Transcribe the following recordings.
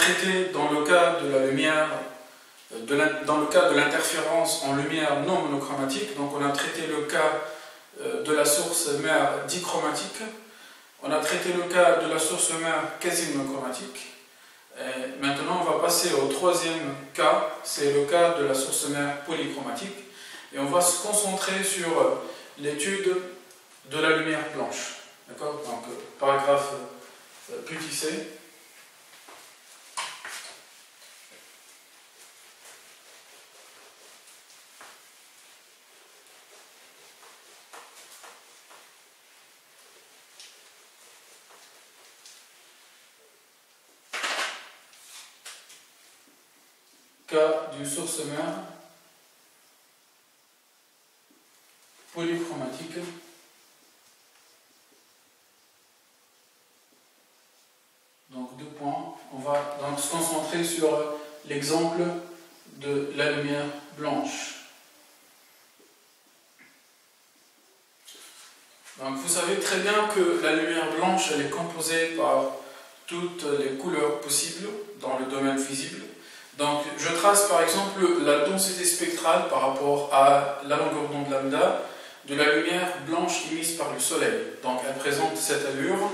traité dans le cas de la lumière, dans le cas de l'interférence en lumière non monochromatique, donc on a traité le cas de la source mère dichromatique, on a traité le cas de la source mère quasi monochromatique. Et maintenant, on va passer au troisième cas, c'est le cas de la source mère polychromatique, et on va se concentrer sur l'étude de la lumière blanche. D'accord? Donc, paragraphe petit c. Cas d'une source mère polychromatique donc deux points. On va donc se concentrer sur l'exemple de la lumière blanche. Donc vous savez très bien que la lumière blanche elle est composée par toutes les couleurs possibles dans le domaine visible. Donc je trace par exemple la densité spectrale par rapport à la longueur d'onde lambda de la lumière blanche émise par le soleil. Donc elle présente cette allure.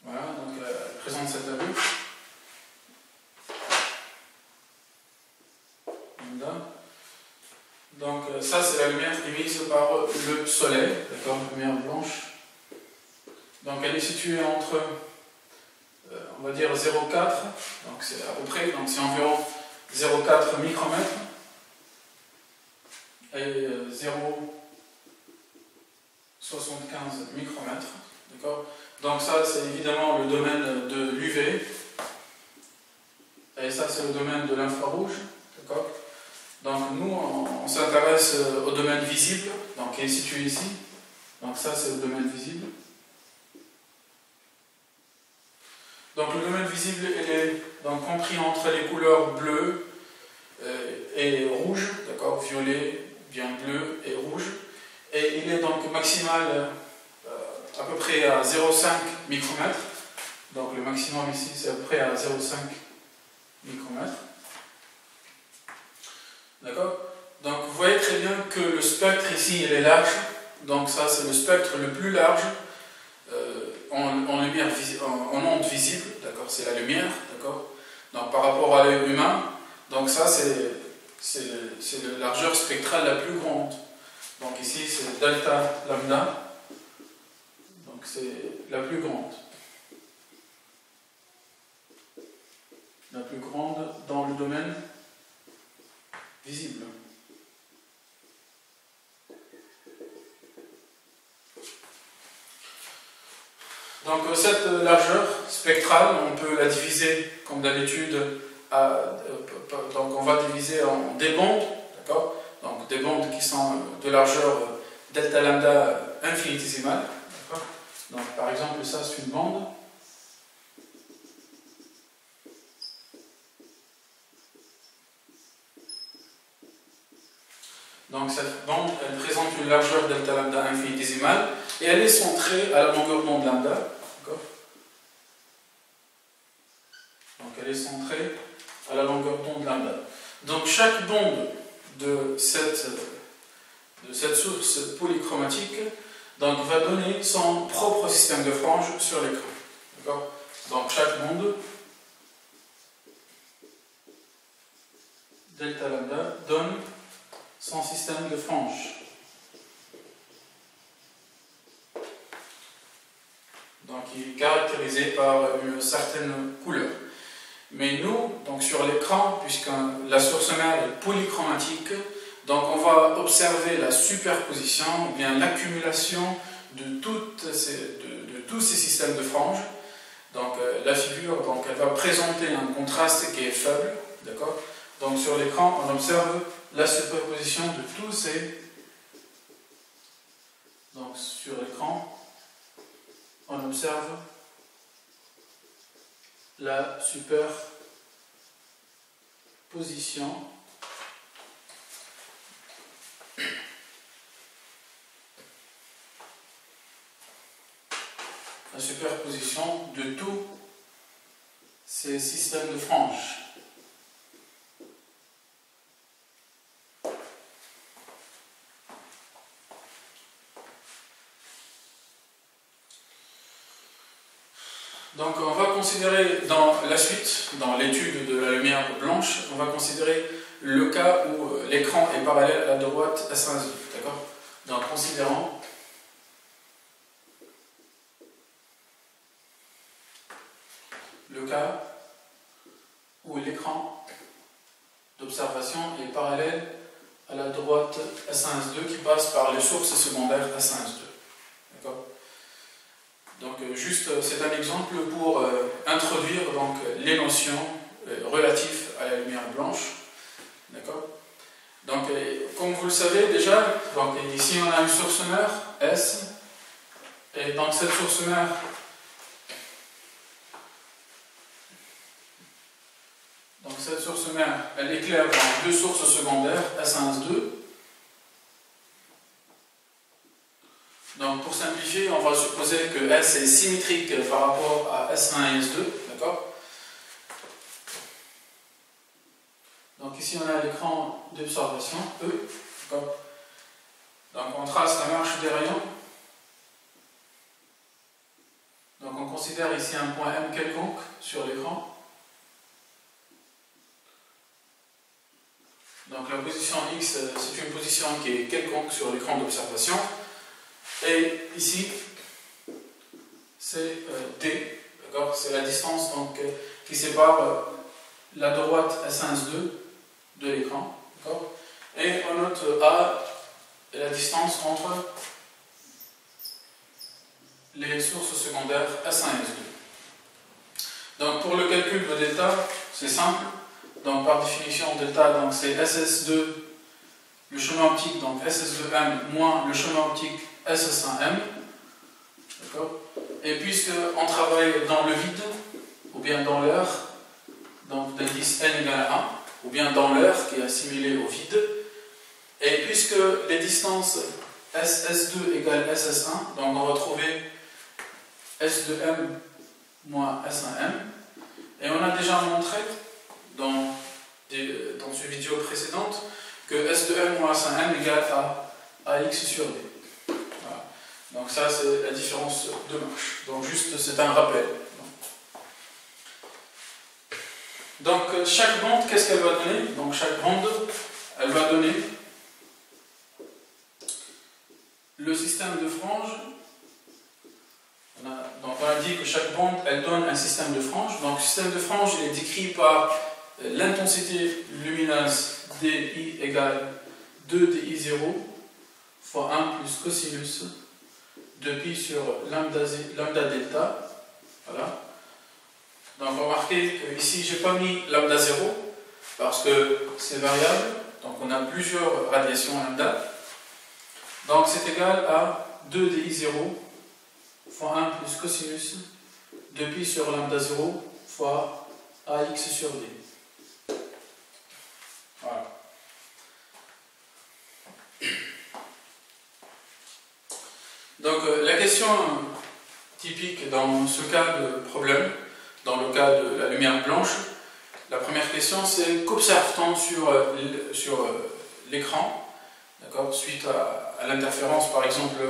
Voilà, donc elle présente cette allure. Lambda. Donc ça c'est la lumière émise par le soleil, d'accord, la lumière blanche. Donc elle est située entre, on va dire 0,4, donc c'est à peu près, donc c'est environ 0,4 micromètres et 0,75 micromètres, d'accord. Donc ça c'est évidemment le domaine de l'UV et ça c'est le domaine de l'infrarouge, d'accord. Donc nous, on s'intéresse au domaine visible, donc qui est situé ici. Donc ça, c'est le domaine visible. Donc le domaine visible il est donc compris entre les couleurs bleu et rouge, d'accord, violet, bien bleu et rouge. Et il est donc maximal à peu près à 0,5 micromètres. Donc le maximum ici, c'est à peu près à 0,5 micromètres. D'accord? Donc vous voyez très bien que le spectre ici il est large, donc ça c'est le spectre le plus large en lumière en onde visible, d'accord, c'est la lumière, d'accord. Donc par rapport à l'œil humain, donc ça c'est la largeur spectrale la plus grande. Donc ici c'est delta lambda, donc c'est la plus grande. La plus grande dans le domaine visible. Donc cette largeur spectrale, on peut la diviser comme d'habitude, donc on va diviser en des bandes, d'accord, donc des bandes qui sont de largeur delta lambda infinitésimale, d'accord. Donc par exemple ça c'est une bande. Donc cette bande, elle présente une largeur delta lambda infinitésimale et elle est centrée à la longueur d'onde lambda. Donc elle est centrée à la longueur d'onde lambda. Donc chaque bande de cette source polychromatique donc, va donner son propre système de franges sur l'écran. Donc chaque bande delta lambda donne son système de franges. Donc il est caractérisé par une certaine couleur. Mais nous, donc sur l'écran, puisque la source mère est polychromatique, donc on va observer la superposition, ou bien l'accumulation de tous ces systèmes de franges. Donc la figure, donc, elle va présenter un contraste qui est faible, d'accord. Donc sur l'écran, on observe la superposition de tous ces... Donc sur l'écran, on observe la superposition la superposition de tous ces systèmes de franges. Donc on va considérer dans la suite, dans l'étude de la lumière blanche, on va considérer le cas où l'écran est parallèle à la droite S1, S2. D'accord? Donc considérons le cas où l'écran d'observation est parallèle à la droite S1, S2 qui passe par les sources secondaires S1, S2. D'accord? Donc juste, c'est un exemple pour introduire donc, les notions relatives à la lumière blanche. D'accord? Donc, comme vous le savez déjà, donc, ici on a une source mère, S, et donc cette source mère, elle éclaire dans deux sources secondaires, S1, S2. Donc pour simplifier, on va supposer que S est symétrique par rapport à S1 et S2, d'accord? Donc ici on a l'écran d'observation, E, d'accord? Donc on trace la marche des rayons. Donc on considère ici un point M quelconque sur l'écran. Donc la position X, c'est une position qui est quelconque sur l'écran d'observation. Et ici, c'est D, d'accord? C'est la distance donc, qui sépare la droite S1, S2 de l'écran, d'accord? Et on note A est la distance entre les sources secondaires S1 et S2. Donc pour le calcul de delta, c'est simple. Donc par définition, delta, c'est SS2, le chemin optique, donc SS2M moins le chemin optique SS1M. D'accord? Et puisqu'on travaille dans le vide, ou bien dans l'air, donc d'indice n égale à 1, ou bien dans l'air qui est assimilé au vide, et puisque les distances SS2 égale SS1, donc on va trouver S2M moins S1M, et on a déjà montré dans une vidéo précédente que S2M moins S1M égale à AX sur D. Voilà. Donc ça c'est la différence de marche. Donc juste c'est un rappel. Donc chaque bande, qu'est-ce qu'elle va donner? Donc chaque bande, elle va donner le système de franges. Donc on a dit que chaque bande, elle donne un système de franges. Donc le système de franges est décrit par l'intensité lumineuse DI égale 2DI0 fois 1 plus cosinus de pi sur lambda delta. Voilà. Donc remarquez qu'ici je n'ai pas mis lambda 0 parce que c'est variable. Donc on a plusieurs radiations lambda. Donc c'est égal à 2DI0 fois 1 plus cosinus de pi sur lambda 0 fois AX sur D. Voilà. Donc la question typique dans ce cas de problème, dans le cas de la lumière blanche, la première question c'est qu'observe-t-on sur l'écran, d'accord, suite à l'interférence par exemple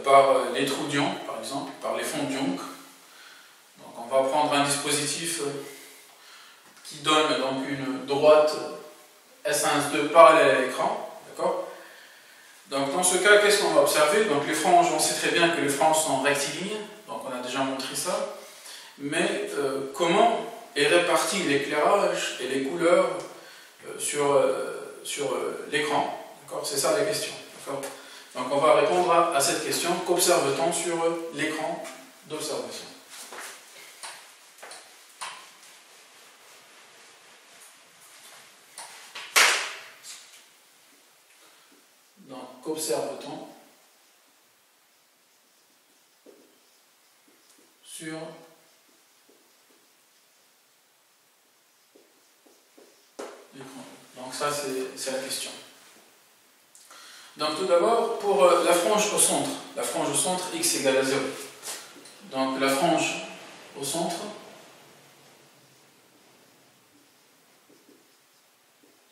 par les trous d'ion, par exemple, par les fonds d'ion. Donc on va prendre un dispositif qui donne donc une droite S1, S2 parallèle à l'écran, d'accord. Donc dans ce cas, qu'est-ce qu'on va observer? Donc les franges, on sait très bien que les franges sont rectilignes, donc on a déjà montré ça. Mais comment est réparti l'éclairage et les couleurs sur l'écran? C'est ça la question. Donc on va répondre à cette question. Qu'observe-t-on sur l'écran d'observation? Donc qu'observe-t-on sur l'écran? Donc ça c'est la question. Donc tout d'abord, pour la frange au centre x égale à 0. Donc la frange au centre,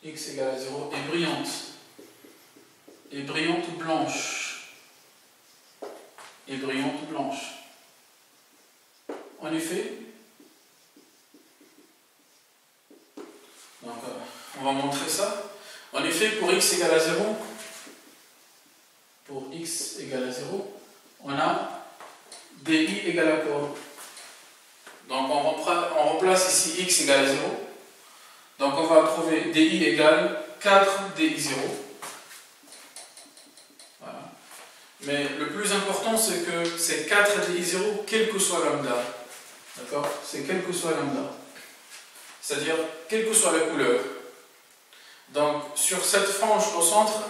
x égale à 0, est brillante. Est brillante blanche. Est brillante blanche. En effet, donc, on va montrer ça. En effet, pour x égale à 0, on a DI égale à quoi? Donc on remplace ici x égale à 0. Donc on va trouver DI égale 4 DI0. Voilà. Mais le plus important, c'est que c'est 4 DI0, quel que soit lambda. D'accord? C'est quel que soit lambda. C'est-à-dire, quelle que soit la couleur. Donc sur cette frange au centre,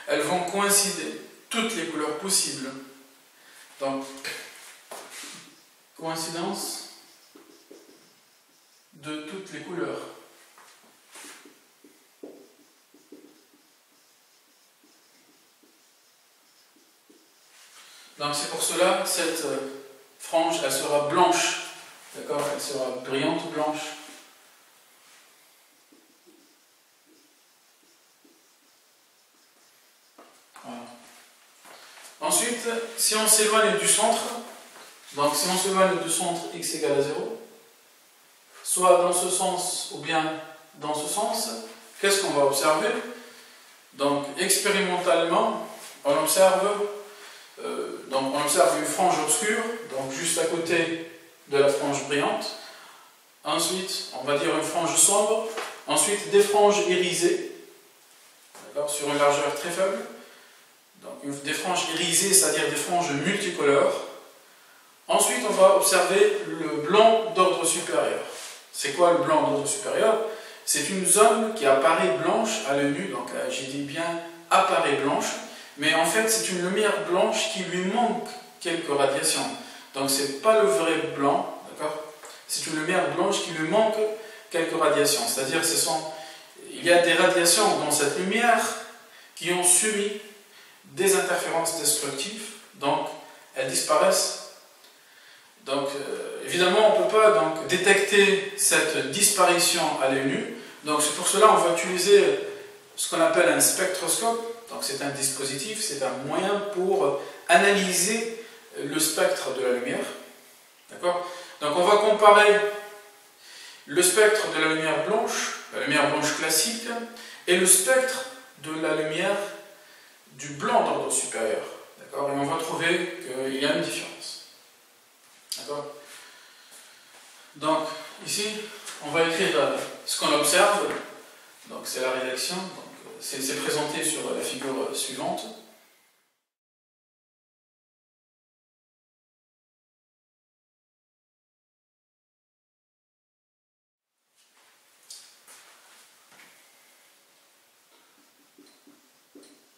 elles vont coïncider, toutes les couleurs possibles. Donc, coïncidence de toutes les couleurs. Donc c'est pour cela, cette frange, elle sera blanche. D'accord? Elle sera brillante blanche. Voilà. Ensuite, si on s'éloigne du centre, donc si on s'éloigne du centre x égale à 0, soit dans ce sens ou bien dans ce sens, qu'est-ce qu'on va observer? Donc expérimentalement, on observe une frange obscure, donc juste à côté de la frange brillante. Ensuite, on va dire une frange sombre. Ensuite, des franges irisées, sur une largeur très faible. Donc des franges irisées, c'est-à-dire des franges multicolores. Ensuite, on va observer le blanc d'ordre supérieur. C'est quoi le blanc d'ordre supérieur? C'est une zone qui apparaît blanche à l'œil nu, donc j'ai dit bien apparaît blanche, mais en fait c'est une lumière blanche qui lui manque quelques radiations. Donc c'est pas le vrai blanc, d'accord? C'est une lumière blanche qui lui manque quelques radiations. C'est-à-dire il y a des radiations dans cette lumière qui ont subi des interférences destructives, donc elles disparaissent. Donc évidemment on ne peut pas donc, détecter cette disparition à l'œil nu. Donc c'est pour cela qu'on va utiliser ce qu'on appelle un spectroscope. Donc c'est un dispositif, c'est un moyen pour analyser le spectre de la lumière. D'accord? Donc on va comparer le spectre de la lumière blanche classique, et le spectre de la lumière du blanc d'ordre supérieur. D'accord? Et on va trouver qu'il y a une différence. D'accord? Donc ici, on va écrire ce qu'on observe. Donc c'est la réaction. C'est présenté sur la figure suivante.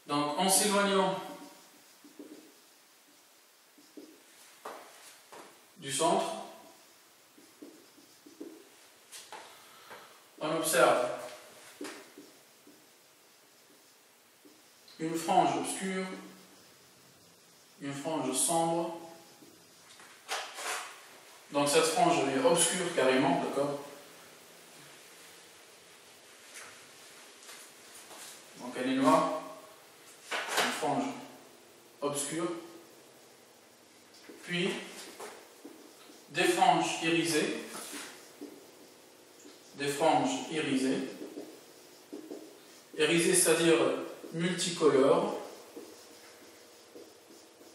Donc en s'éloignant du centre, on observe une frange obscure, une frange sombre. Donc cette frange est obscure carrément, d'accord? Donc elle est noire, une frange obscure, puis des franges irisées, irisées c'est-à-dire multicolores,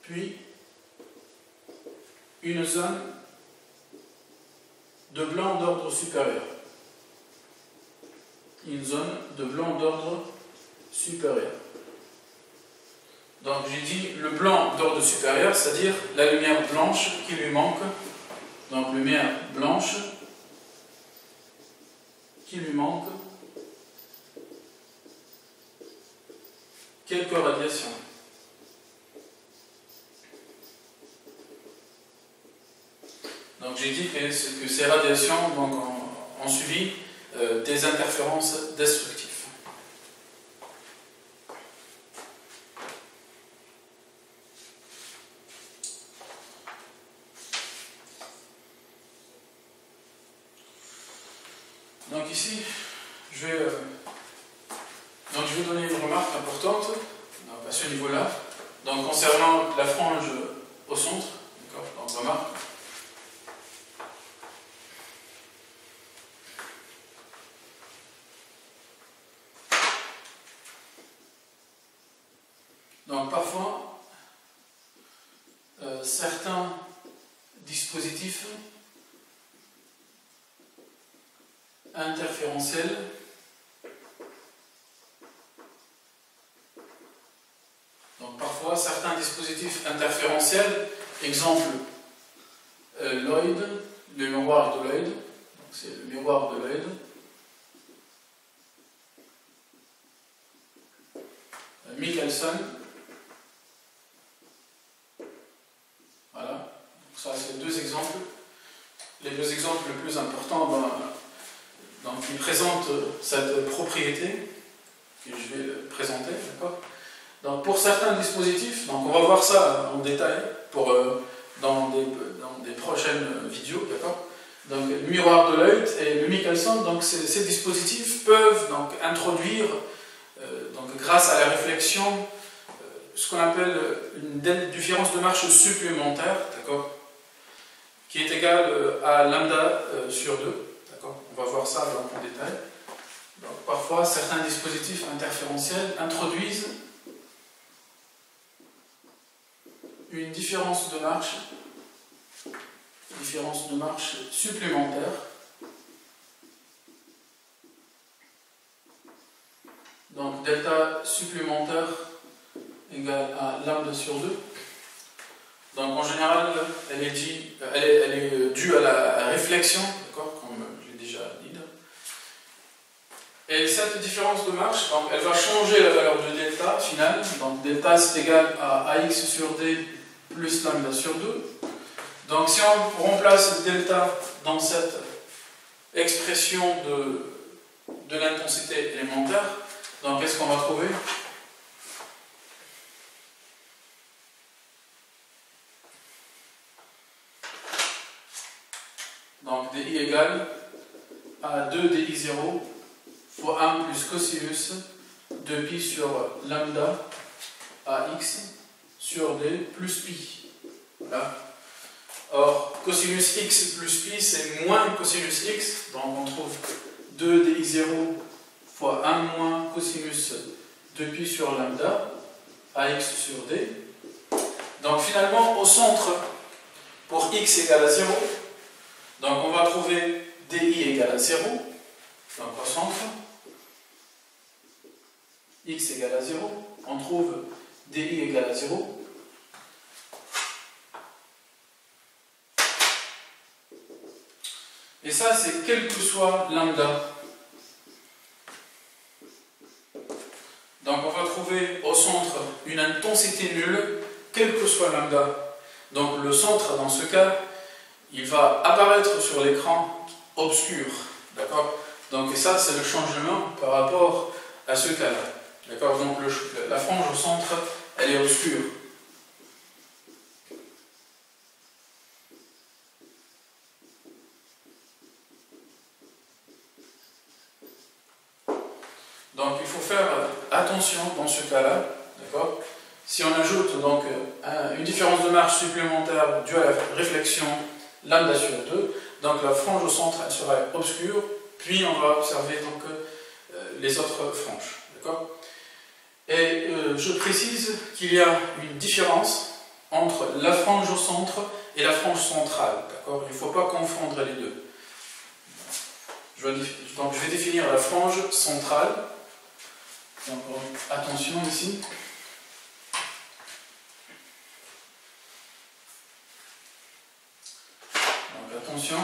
puis une zone de blanc d'ordre supérieur. Une zone de blanc d'ordre supérieur. Donc j'ai dit le blanc d'ordre supérieur, c'est-à-dire la lumière blanche qui lui manque. Donc lumière blanche qui lui manque quelques radiations. Donc j'ai dit que ces radiations donc, ont subi des interférences destructives. ici, je vais donner une remarque importante donc, à ce niveau-là. Donc concernant la frange au centre, d'accord, donc remarque. Donc parfois, certains dispositifs interférentiels exemple Lloyd, le miroir de Lloyd, c'est le miroir de Lloyd. Michelson, voilà, donc ça c'est deux exemples. Les deux exemples les plus importants donc, qui présentent cette propriété que je vais présenter, d'accord. Donc pour certains dispositifs, donc on va voir ça en détail dans des prochaines vidéos, d'accord. Donc le miroir de Lloyd et le Michelson, donc ces dispositifs peuvent donc introduire donc grâce à la réflexion ce qu'on appelle une différence de marche supplémentaire, d'accord, qui est égale à lambda sur 2, d'accord. On va voir ça en détail. Donc parfois certains dispositifs interférentiels introduisent une différence de marche supplémentaire. Donc delta supplémentaire égale à lambda sur 2. Donc en général, elle est due à la réflexion, d'accord, comme je l'ai déjà dit. Et cette différence de marche, donc, elle va changer la valeur de delta finale. Donc delta c'est égal à ax sur d plus lambda sur 2. Donc si on remplace delta dans cette expression de l'intensité élémentaire, donc qu'est-ce qu'on va trouver? Donc di égale à 2 di0 fois 1 plus cosinus de pi sur lambda ax sur d plus pi. Voilà. Or, cosinus x plus pi, c'est moins cosinus x, donc on trouve 2 di0 fois 1 moins cosinus de pi sur lambda ax sur d. Donc finalement, au centre, pour x égale à 0, donc on va trouver di égale à 0, donc au centre, x égale à 0, on trouve di égale à 0. Et ça, c'est quel que soit lambda. Donc on va trouver au centre une intensité nulle, quel que soit lambda. Donc le centre, dans ce cas, il va apparaître sur l'écran obscur. D'accord. Donc et ça, c'est le changement par rapport à ce cas-là. D'accord. Donc la frange au centre, elle est obscure. Donc il faut faire attention dans ce cas-là, d'accord. Si on ajoute donc une différence de marche supplémentaire due à la réflexion lambda sur 2, donc la frange au centre elle sera obscure, puis on va observer donc les autres franges, d'accord. Et je précise qu'il y a une différence entre la frange au centre et la frange centrale, d'accord. Il ne faut pas confondre les deux. Donc je vais définir la frange centrale. Donc, attention ici. Donc, attention.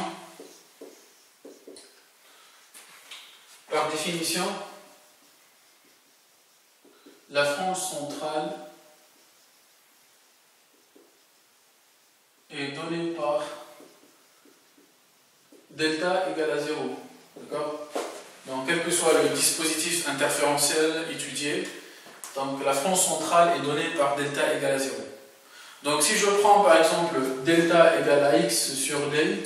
Par définition, la frange centrale est donnée par delta égale à 0. D'accord ? Donc, quel que soit le dispositif interférentiel étudié, donc la frange centrale est donnée par delta égale à 0. Donc, si je prends par exemple delta égale à x sur d,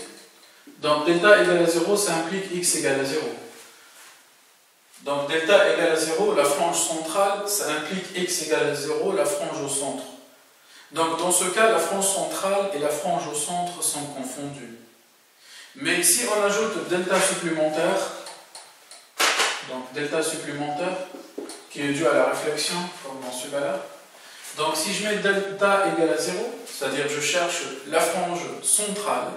donc delta égale à 0, ça implique x égale à 0. Donc delta égale à 0, la frange centrale, ça implique x égale à 0, la frange au centre. Donc dans ce cas, la frange centrale et la frange au centre sont confondues. Mais si on ajoute delta supplémentaire, donc delta supplémentaire, qui est dû à la réflexion, comme dans ce cas-là, donc si je mets delta égale à 0, c'est-à-dire je cherche la frange centrale,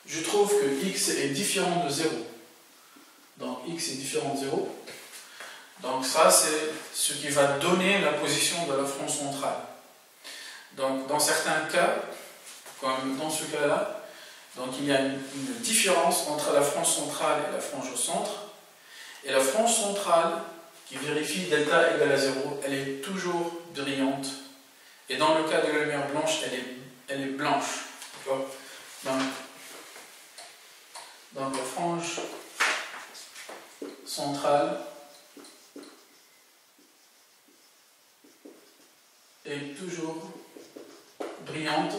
je trouve que x est différent de 0. Donc x est différent de 0. Donc ça, c'est ce qui va donner la position de la frange centrale. Donc dans certains cas, comme dans ce cas-là, donc il y a une différence entre la frange centrale et la frange au centre. Et la frange centrale, qui vérifie delta égale à 0, elle est toujours brillante. Et dans le cas de la lumière blanche, elle est blanche. Donc la frange centrale est toujours brillante.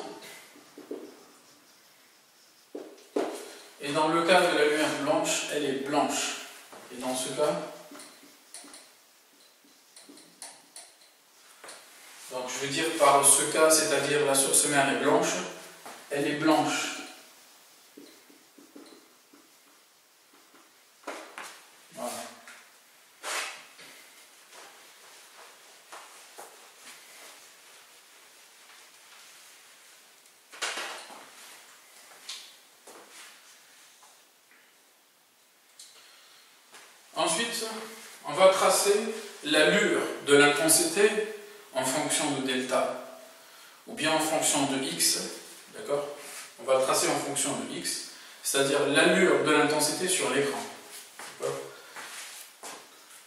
Et dans le cas de la lumière blanche, elle est blanche. Et dans ce cas, donc je veux dire par ce cas, c'est-à-dire la source mère est blanche, elle est blanche. Voilà. Ensuite, on va tracer l'allure de l'intensité en fonction de delta, ou bien en fonction de x, d'accord? On va le tracer en fonction de x, c'est-à-dire l'allure de l'intensité sur l'écran.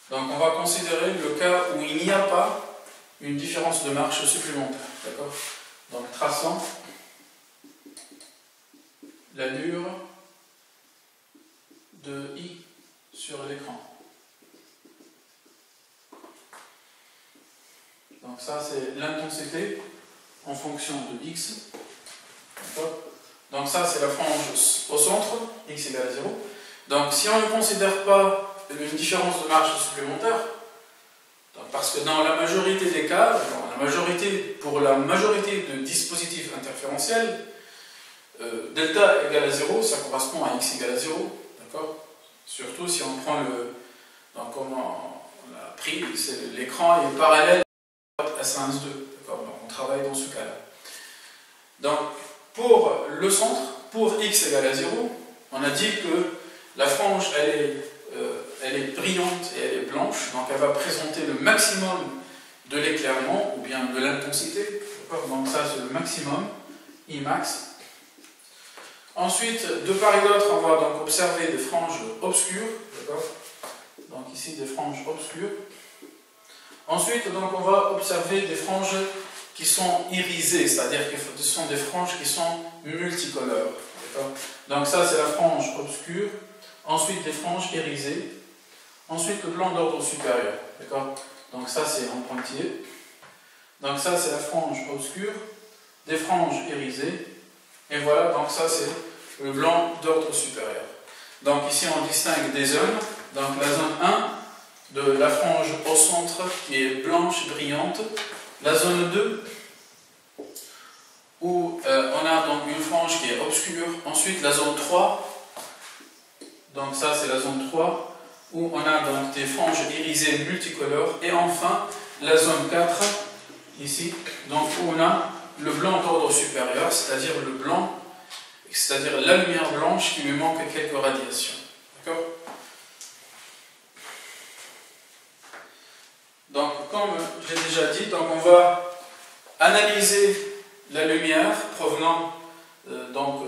Donc on va considérer le cas où il n'y a pas une différence de marche supplémentaire, d'accord? Donc traçant l'allure de I sur l'écran. Donc ça c'est l'intensité en fonction de x. Donc ça c'est la frange au centre, x égale à 0. Donc si on ne considère pas une différence de marche supplémentaire, parce que dans la majorité des cas, pour la majorité de dispositifs interférentiels, delta égale à 0, ça correspond à x égale à 0. D'accord? Surtout si on prend le... Donc comme on a pris, l'écran est parallèle à S1, S2. Donc on travaille dans ce cas-là. Donc pour le centre, pour x égale à 0, on a dit que la frange elle est brillante et elle est blanche, donc elle va présenter le maximum de l'éclairement ou bien de l'intensité. Donc ça c'est le maximum, Imax. Ensuite, de part et d'autre, on va donc observer des franges obscures. Donc ici des franges obscures. Ensuite, donc, on va observer des franges qui sont irisées, c'est-à-dire que ce sont des franges qui sont multicolores. Donc ça c'est la frange obscure. Ensuite des franges irisées. Ensuite le blanc d'ordre supérieur. Donc ça c'est en pointillé. Donc ça c'est la frange obscure. Des franges irisées. Et voilà, donc ça c'est le blanc d'ordre supérieur. Donc ici on distingue des zones. Donc la zone 1 de la frange au centre qui est blanche brillante. La zone 2 où on a donc une frange qui est obscure. Ensuite la zone 3. Donc ça c'est la zone 3 où on a donc des franges irisées multicolores. Et enfin la zone 4 ici, donc où on a le blanc d'ordre supérieur, c'est-à-dire le blanc, c'est-à-dire la lumière blanche qui lui manque quelques radiations. D'accord? Donc comme j'ai déjà dit, donc on va analyser la lumière provenant donc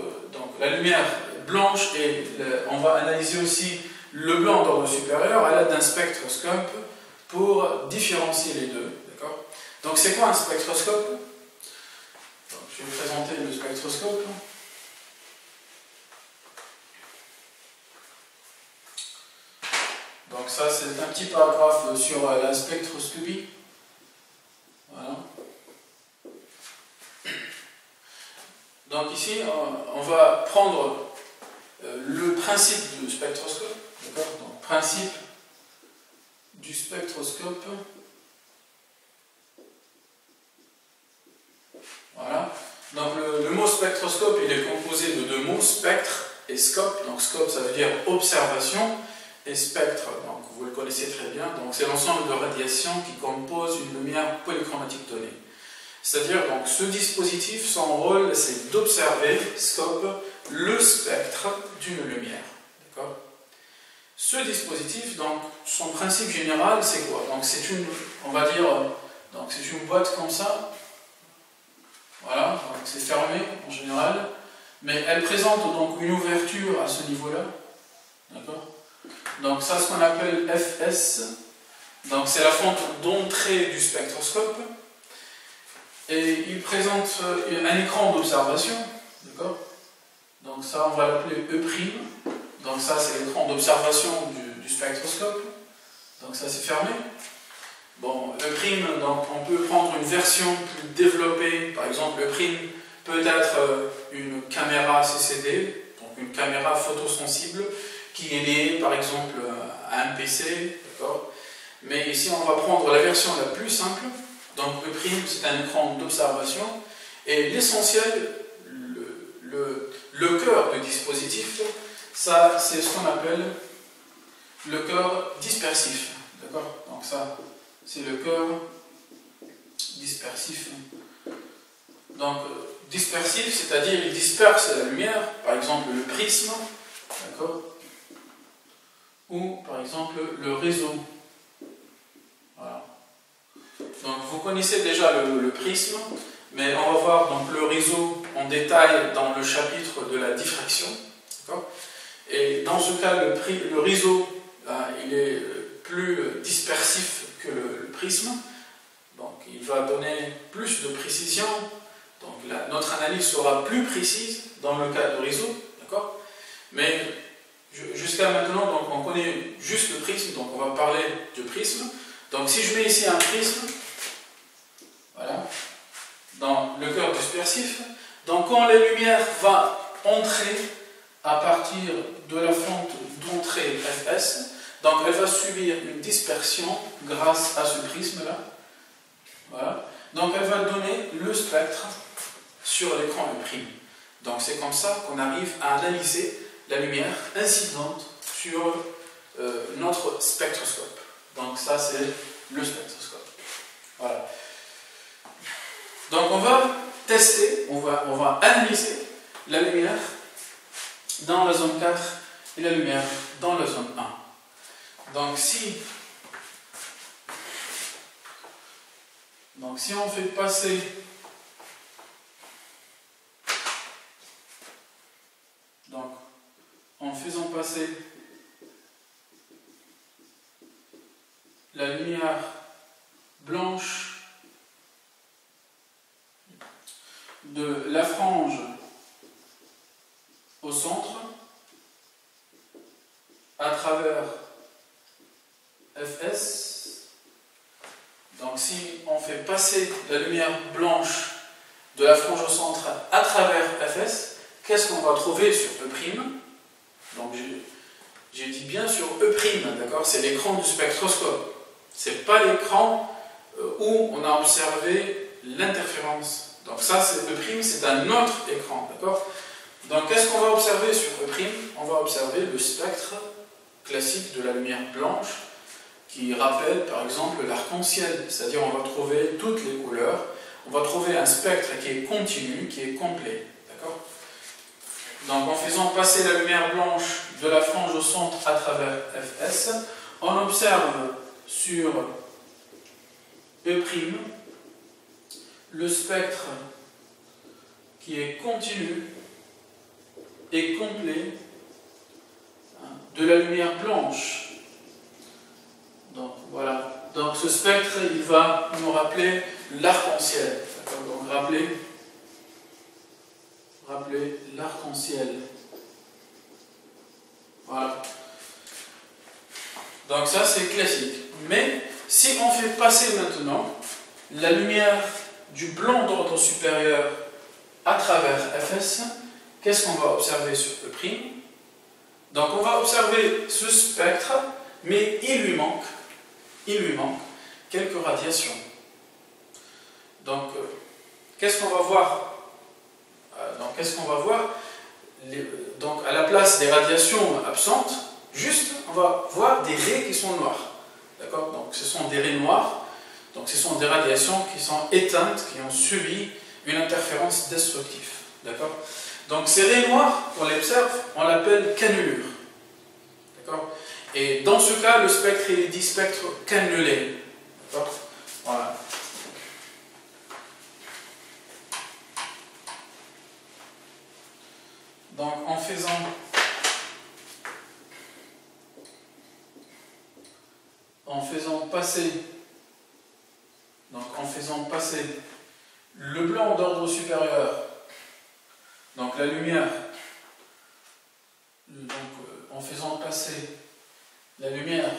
la lumière blanche et on va analyser aussi le blanc d'ordre supérieur à l'aide d'un spectroscope pour différencier les deux. Donc c'est quoi un spectroscope? Donc, je vais vous présenter le spectroscope. Donc ça c'est un petit paragraphe sur la spectroscopie. Voilà. Donc ici on va prendre le principe du spectroscope. Donc principe du spectroscope. Voilà. Donc le mot spectroscope, il est composé de deux mots, spectre et scope. Donc scope, ça veut dire observation, et spectre, donc vous le connaissez très bien, donc c'est l'ensemble de radiations qui compose une lumière polychromatique donnée. C'est-à-dire, donc, ce dispositif, son rôle, c'est d'observer, scope, le spectre d'une lumière. D'accord ? Ce dispositif, donc, son principe général, c'est quoi? Donc, c'est une, on va dire, donc c'est une boîte comme ça. Voilà, donc c'est fermé en général, mais elle présente donc une ouverture à ce niveau-là. D'accord? Donc, ça, ce qu'on appelle FS. Donc, c'est la fente d'entrée du spectroscope. Et il présente un écran d'observation, d'accord? Donc ça, on va l'appeler E'. Donc ça, c'est l'écran d'observation du spectroscope. Donc ça, c'est fermé. Bon, E', donc on peut prendre une version plus développée. Par exemple, E' peut être une caméra CCD, donc une caméra photosensible, qui est liée, par exemple, à un PC, d'accord? Mais ici, on va prendre la version la plus simple. Donc E', c'est un écran d'observation, et l'essentiel, le cœur du dispositif, ça c'est ce qu'on appelle le cœur dispersif. D'accord? Donc ça, c'est le cœur dispersif. Donc dispersif, c'est-à-dire il disperse la lumière, par exemple le prisme, d'accord? Ou par exemple le réseau. Voilà. Donc vous connaissez déjà le prisme, mais on va voir donc le réseau en détail dans le chapitre de la diffraction. Et dans ce cas, le réseau il est plus dispersif que le prisme, donc il va donner plus de précision, donc notre analyse sera plus précise dans le cas du réseau, d'accord? Mais jusqu'à maintenant, donc, on connaît juste le prisme, donc on va parler du prisme. Donc si je mets ici un prisme, voilà, dans le cœur dispersif, donc quand la lumière va entrer à partir de la fente d'entrée Fs, donc elle va subir une dispersion grâce à ce prisme-là. Voilà. Donc elle va donner le spectre sur l'écran E'. Donc c'est comme ça qu'on arrive à analyser la lumière incidente sur notre spectroscope. Donc ça c'est le spectroscope. Voilà. Donc on va tester, on va analyser la lumière dans la zone 4 et la lumière dans la zone 1. Donc si on fait passer en faisant passer la lumière blanche de la frange au centre à travers Fs. Donc si on fait passer la lumière blanche de la frange au centre à travers Fs, qu'est-ce qu'on va trouver sur E'? Donc j'ai dit bien sur E', d'accord? C'est l'écran du spectroscope. C'est pas l'écran où on a observé l'interférence. Donc ça, c'est E', c'est un autre écran, d'accord? Donc qu'est-ce qu'on va observer sur E'? On va observer le spectre classique de la lumière blanche qui rappelle par exemple l'arc-en-ciel, c'est-à-dire on va trouver toutes les couleurs, on va trouver un spectre qui est continu, qui est complet, d'accord? Donc en faisant passer la lumière blanche de la frange au centre à travers Fs, on observe sur E' le spectre qui est continu et complet de la lumière blanche. Donc voilà, donc ce spectre il va nous rappeler l'arc-en-ciel. Donc rappelez l'arc-en-ciel. Voilà. Donc ça c'est classique. Mais si on fait passer maintenant la lumière du blanc d'ordre supérieur à travers Fs, qu'est-ce qu'on va observer sur E'? Donc on va observer ce spectre, mais il lui manque il lui manque quelques radiations. Donc, qu'est-ce qu'on va voir? Donc, à la place des radiations absentes, juste, on va voir des raies qui sont noires. D'accord? Donc, ce sont des raies noires. Donc, ce sont des radiations qui sont éteintes, qui ont subi une interférence destructive. D'accord? Donc, ces raies noires, on les observe, on l'appelle cannelure. D'accord? Et dans ce cas, le spectre, il est dit spectre cannelé. D'accord? Voilà. Donc, en faisant passer le blanc d'ordre supérieur, donc la lumière, en faisant passer la lumière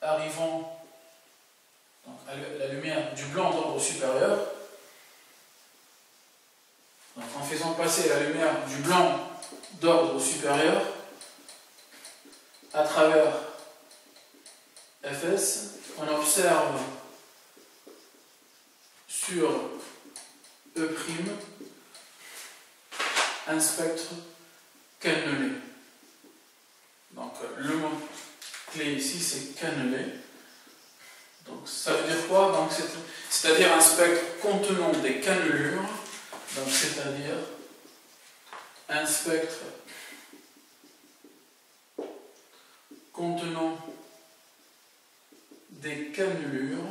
arrivant, donc la lumière du blanc d'ordre supérieur, donc en faisant passer la lumière du blanc d'ordre supérieur à travers Fs, on observe sur E' un spectre cannelé. Donc le mot clé ici c'est cannelé. Donc ça veut dire quoi? Donc c'est-à-dire un spectre contenant des cannelures. Donc c'est-à-dire un spectre contenant des cannelures.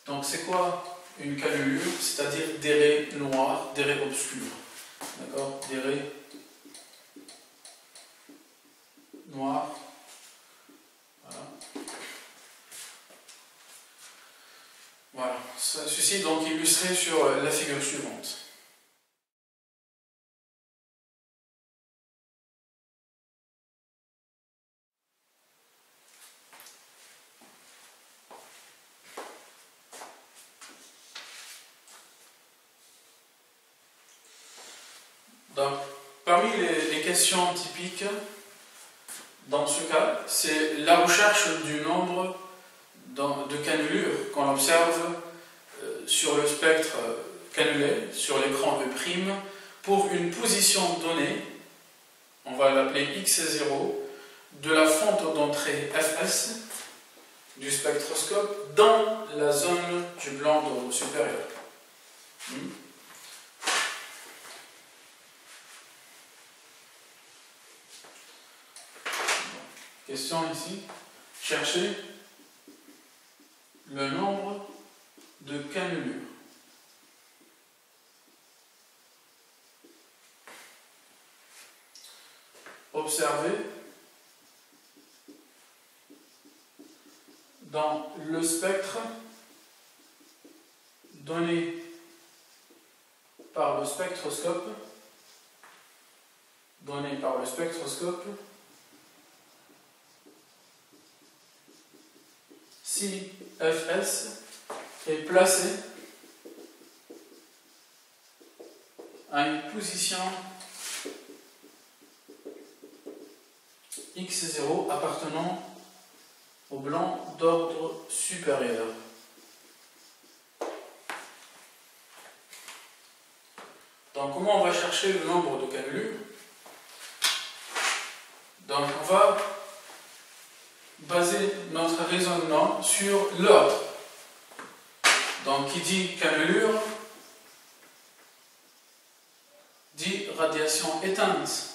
Donc c'est quoi une cannelure? C'est-à-dire des raies noires, des raies obscures. D'accord? Des raies noires. Voilà. Voilà. Ceci est donc illustré sur la figure suivante. Donc, parmi les questions typiques, dans ce cas, c'est la recherche du nombre de cannelures qu'on observe sur le spectre cannelé, sur l'écran E', pour une position donnée, on va l'appeler x0, de la fente d'entrée Fs du spectroscope dans la zone du blanc d'ordre supérieur. Question ici, cherchez le nombre de cannelures. Observez dans le spectre donné par le spectroscope, si Fs est placé à une position x0 appartenant au blanc d'ordre supérieur. Donc comment on va chercher le nombre de cannelures? Donc on va baser notre raisonnement sur l'ordre. Donc qui dit cannelure dit radiation éteinte.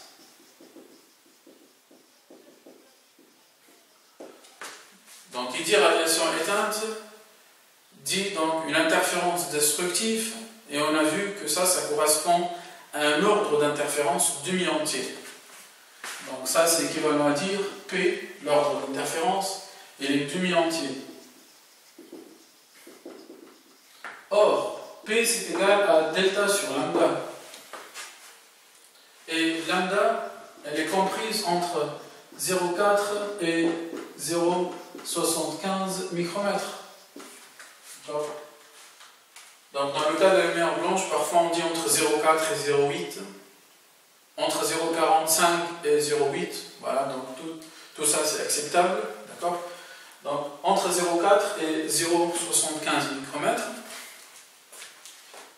Donc qui dit radiation éteinte dit donc une interférence destructive, et on a vu que ça correspond à un ordre d'interférence demi-entier. Donc ça c'est équivalent à dire P, l'ordre d'interférence, il est demi-entier. Or, P c'est égal à delta sur lambda. Et lambda, elle est comprise entre 0,4 et 0,75 micromètres. Donc dans le cas de la lumière blanche, parfois on dit entre 0,4 et 0,8. entre 0,45 et 0,8, voilà, donc tout ça c'est acceptable, d'accord? Donc entre 0,4 et 0,75 micromètres.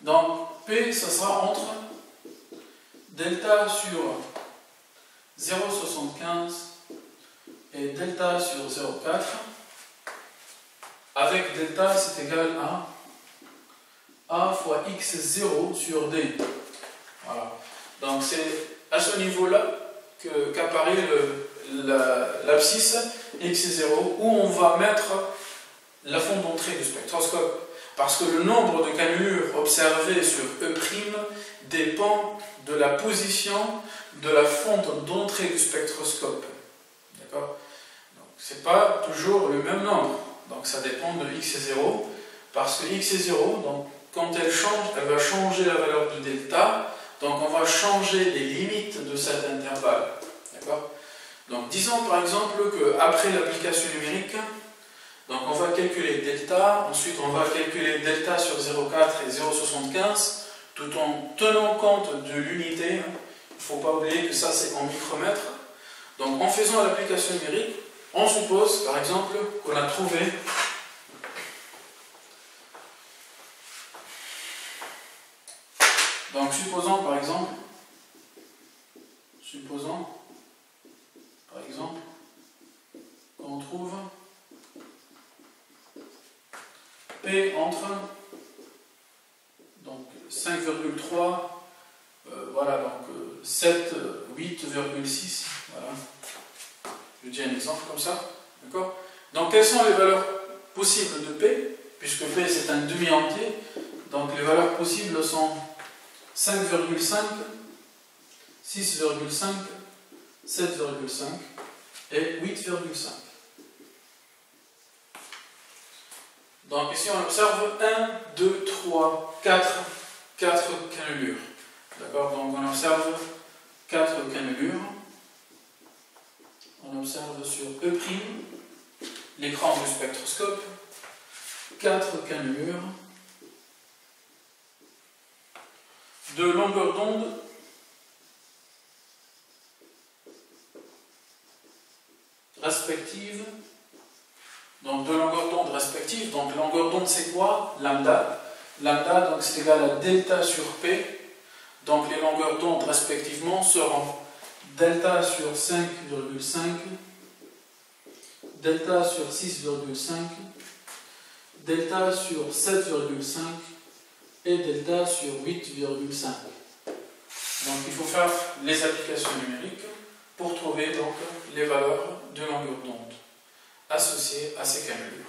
Donc P, ça sera entre delta sur 0,75 et delta sur 0,4, avec delta c'est égal à A fois x0 sur D. Voilà. Donc c'est à ce niveau-là qu'apparaît l'abscisse x0 où on va mettre la fonte d'entrée du spectroscope. Parce que le nombre de cannelures observées sur E' dépend de la position de la fonte d'entrée du spectroscope. D'accord? Donc ce n'est pas toujours le même nombre. Donc ça dépend de x0. Parce que x0, donc, quand elle change, elle va changer la valeur de delta. Donc on va changer les limites de cet intervalle. D'accord? Donc disons par exemple qu'après l'application numérique, donc on va calculer delta, ensuite on va calculer delta sur 0,4 et 0,75, tout en tenant compte de l'unité. Il ne faut pas oublier que ça c'est en micromètres. Donc en faisant l'application numérique, on suppose par exemple qu'on a trouvé donc supposons par exemple qu'on trouve P entre donc 5,3 voilà donc 7, 8,6 voilà. Je dis un exemple comme ça, d'accord? Donc quelles sont les valeurs possibles de P, puisque P c'est un demi-entier, donc les valeurs possibles sont 5,5, 6,5, 7,5 et 8,5. Donc ici on observe 1, 2, 3, 4 cannelures. D'accord? Donc on observe 4 cannelures. On observe sur E', l'écran du spectroscope, 4 cannelures de longueur d'onde respective. Donc de longueur d'onde respective. Donc longueur d'onde c'est quoi? Lambda. Lambda donc c'est égal à delta sur P. Donc les longueurs d'onde respectivement seront delta sur 5,5, delta sur 6,5, delta sur 7,5 et delta sur 8,5. Donc il faut faire les applications numériques pour trouver donc les valeurs de longueur d'onde associées à ces cannelures.